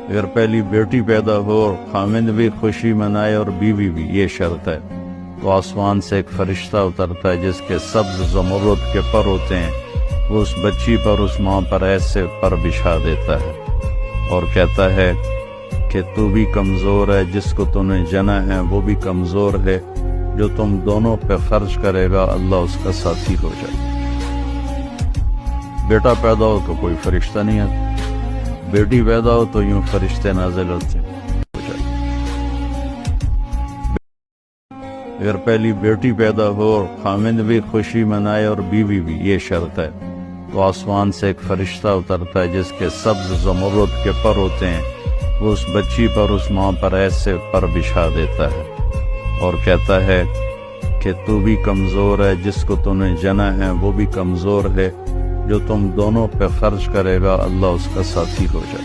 अगर पहली बेटी पैदा हो और खामिंद भी खुशी मनाए और बीवी भी, ये शर्त है, तो आसमान से एक फरिश्ता उतरता है जिसके सब्ज ज़मरुद के पर होते हैं। वो उस बच्ची पर, उस माँ पर ऐसे पर बिछा देता है और कहता है कि तू भी कमज़ोर है, जिसको तूने जना है वो भी कमज़ोर है, जो तुम दोनों पे खर्च करेगा अल्लाह उसका साथी हो जाए। बेटा पैदा हो तो कोई फरिश्ता नहीं आता, बेटी पैदा हो तो यूं फरिश्ते नाज़िल होते हैं। अगर पहली बेटी पैदा हो और खामिंद भी खुशी मनाए और बीवी भी, ये शर्त है, तो आसमान से एक फरिश्ता उतरता है जिसके सब्ज ज़मरुद के पर होते हैं। वो उस बच्ची पर, उस माँ पर ऐसे पर बिछा देता है और कहता है कि तू भी कमज़ोर है, जिसको तूने जना है वो भी कमज़ोर है, जो तुम दोनों पे खर्च करेगा अल्लाह उसका साथी हो जाए।